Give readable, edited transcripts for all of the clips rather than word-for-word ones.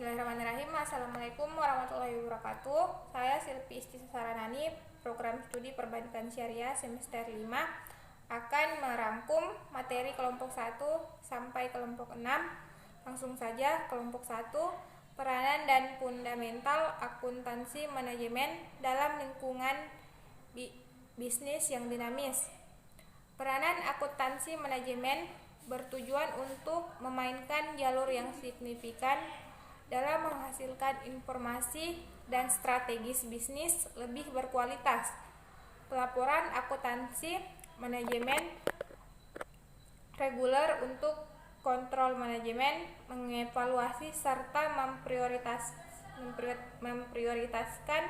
Bismillahirrahmanirrahim. Assalamualaikum warahmatullahi wabarakatuh. Saya Silpi Istisaranani, program studi perbankan syariah semester 5 akan merangkum materi kelompok 1 sampai kelompok 6. Langsung saja kelompok 1, peranan dan fundamental akuntansi manajemen dalam lingkungan bisnis yang dinamis. Peranan akuntansi manajemen bertujuan untuk memainkan jalur yang signifikan dalam menghasilkan informasi dan strategis bisnis lebih berkualitas. Pelaporan akuntansi manajemen reguler untuk kontrol manajemen, mengevaluasi serta memprioritaskan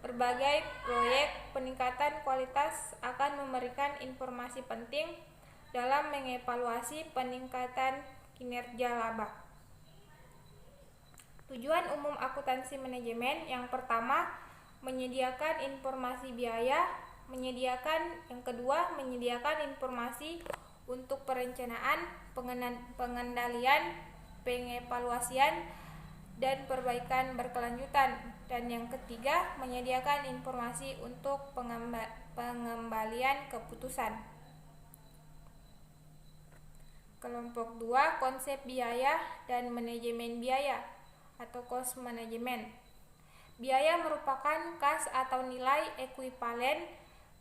berbagai proyek peningkatan kualitas akan memberikan informasi penting dalam mengevaluasi peningkatan kinerja laba. Tujuan umum akuntansi manajemen yang pertama, menyediakan informasi biaya, yang kedua, menyediakan informasi untuk perencanaan, pengendalian, pengevaluasian, dan perbaikan berkelanjutan, dan yang ketiga, menyediakan informasi untuk pengembalian keputusan. Kelompok 2, konsep biaya dan manajemen biaya atau cost management. Biaya merupakan kas atau nilai ekuivalen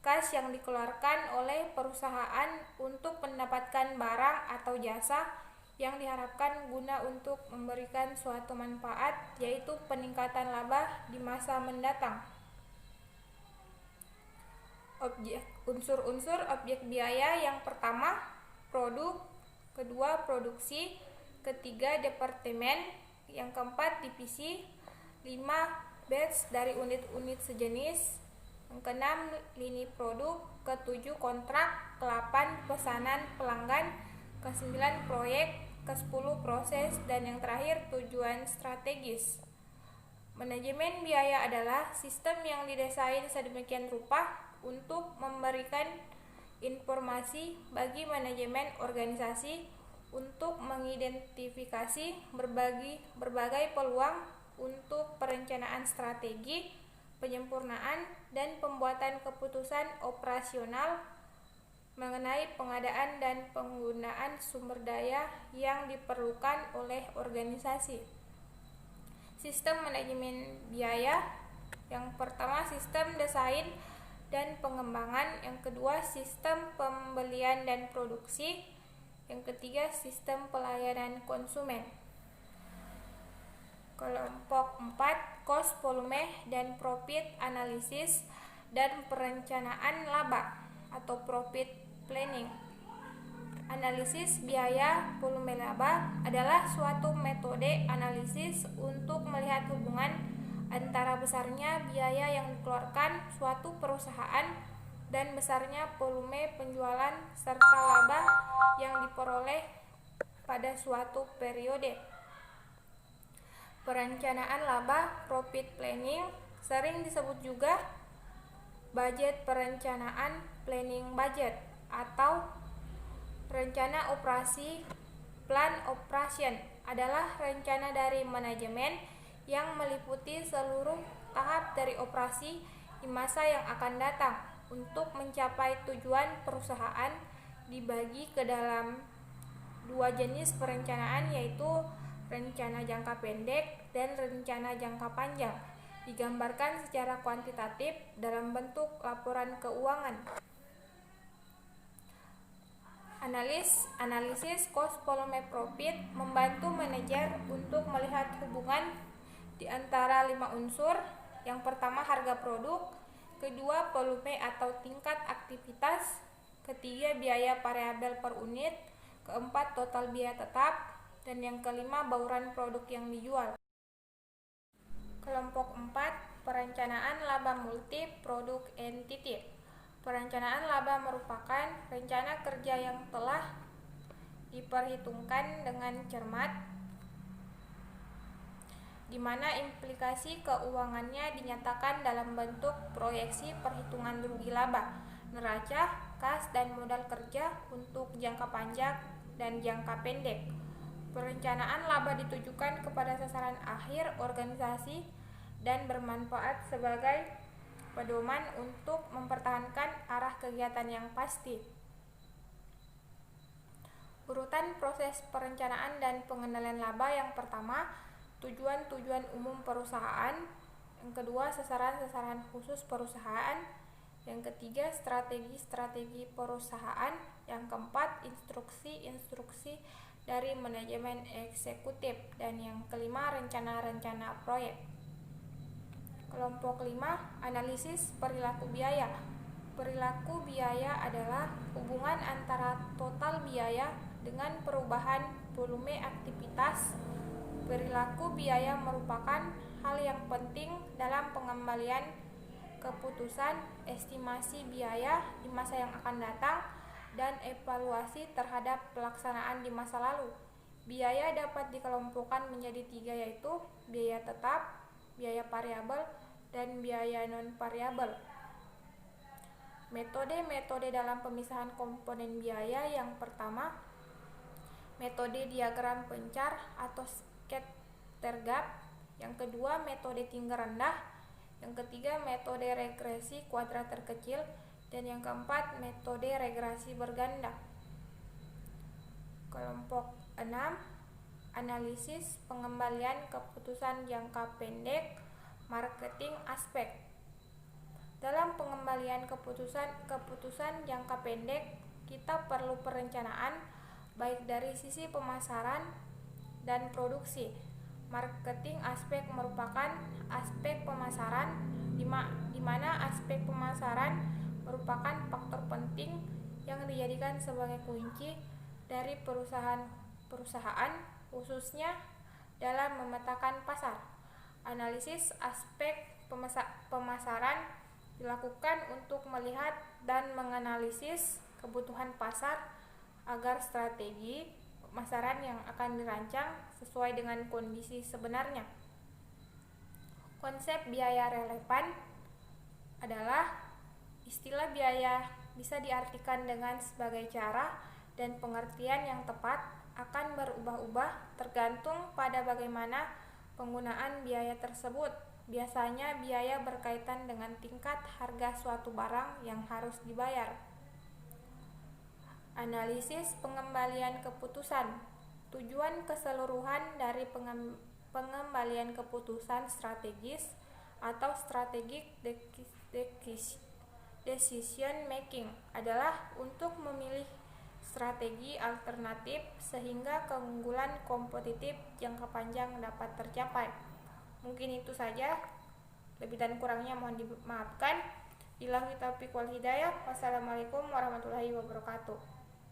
kas yang dikeluarkan oleh perusahaan untuk mendapatkan barang atau jasa yang diharapkan guna untuk memberikan suatu manfaat, yaitu peningkatan laba di masa mendatang. Unsur-unsur objek biaya yang pertama, produk, kedua, produksi, ketiga, departemen, yang keempat, divisi, 5, batch dari unit-unit sejenis, yang keenam, lini produk, ketujuh, kontrak, ke-8, pesanan pelanggan, ke-9, proyek, ke-10, proses, dan yang terakhir, tujuan strategis. Manajemen biaya adalah sistem yang didesain sedemikian rupa untuk memberikan informasi bagi manajemen organisasi untuk mengidentifikasi berbagai peluang untuk perencanaan strategi, penyempurnaan, dan pembuatan keputusan operasional mengenai pengadaan dan penggunaan sumber daya yang diperlukan oleh organisasi. Sistem manajemen biaya yang pertama, sistem desain dan pengembangan, yang kedua, sistem pembelian dan produksi, yang ketiga, sistem pelayanan konsumen. Kelompok 4, cost, volume, dan profit analysis dan perencanaan laba atau profit planning. Analisis biaya volume laba adalah suatu metode analisis untuk melihat hubungan antara besarnya biaya yang dikeluarkan suatu perusahaan dan besarnya volume penjualan serta laba yang diperoleh pada suatu periode. Perencanaan laba, profit planning, sering disebut juga budget perencanaan, planning budget, atau rencana operasi, plan operation, adalah rencana dari manajemen yang meliputi seluruh tahap dari operasi di masa yang akan datang. Untuk mencapai tujuan perusahaan dibagi ke dalam dua jenis perencanaan, yaitu rencana jangka pendek dan rencana jangka panjang, digambarkan secara kuantitatif dalam bentuk laporan keuangan. Analisis cost, volume, profit membantu manajer untuk melihat hubungan di antara 5 unsur. Yang pertama, harga produk, kedua, volume atau tingkat aktivitas, ketiga, biaya variabel per unit, keempat, total biaya tetap, dan yang kelima, bauran produk yang dijual. Kelompok 4, perencanaan laba multi product entity. Perencanaan laba merupakan rencana kerja yang telah diperhitungkan dengan cermat, di mana implikasi keuangannya dinyatakan dalam bentuk proyeksi perhitungan rugi laba, neraca, kas, dan modal kerja untuk jangka panjang dan jangka pendek. Perencanaan laba ditujukan kepada sasaran akhir organisasi dan bermanfaat sebagai pedoman untuk mempertahankan arah kegiatan yang pasti. Urutan proses perencanaan dan pengendalian laba: yang pertama, tujuan-tujuan umum perusahaan; yang kedua, sasaran-sasaran khusus perusahaan; yang ketiga, strategi-strategi perusahaan; yang keempat, instruksi-instruksi dari manajemen eksekutif; dan yang kelima, rencana-rencana proyek. Kelompok 5, analisis perilaku biaya. Perilaku biaya adalah hubungan antara total biaya dengan perubahan volume aktivitas. Perilaku biaya merupakan hal yang penting dalam pengembalian keputusan, estimasi biaya di masa yang akan datang, dan evaluasi terhadap pelaksanaan di masa lalu. Biaya dapat dikelompokkan menjadi 3, yaitu biaya tetap, biaya variabel, dan biaya non-variabel. Metode-metode dalam pemisahan komponen biaya: yang pertama, metode diagram pencar atau Scattergraph; yang kedua, metode tinggi rendah; yang ketiga, metode regresi kuadrat terkecil; dan yang keempat, metode regresi berganda. Kelompok 6, analisis pengembalian keputusan jangka pendek, marketing aspek. Dalam pengembalian keputusan jangka pendek, kita perlu perencanaan baik dari sisi pemasaran dan produksi. Marketing aspek merupakan aspek pemasaran, di mana aspek pemasaran merupakan faktor penting yang dijadikan sebagai kunci dari perusahaan, khususnya dalam memetakan pasar. Analisis aspek pemasaran dilakukan untuk melihat dan menganalisis kebutuhan pasar agar strategi pemasaran yang akan dirancang sesuai dengan kondisi sebenarnya. Konsep biaya relevan adalah istilah biaya bisa diartikan dengan sebagai cara dan pengertian yang tepat, akan berubah-ubah tergantung pada bagaimana penggunaan biaya tersebut. Biasanya biaya berkaitan dengan tingkat harga suatu barang yang harus dibayar. Analisis pengembalian keputusan. Tujuan keseluruhan dari pengembalian keputusan strategis atau strategic decision making adalah untuk memilih strategi alternatif sehingga keunggulan kompetitif jangka panjang dapat tercapai. Mungkin itu saja, lebih dan kurangnya mohon dimaafkan. Billahi taufiq wal hidayah. Wassalamualaikum warahmatullahi wabarakatuh.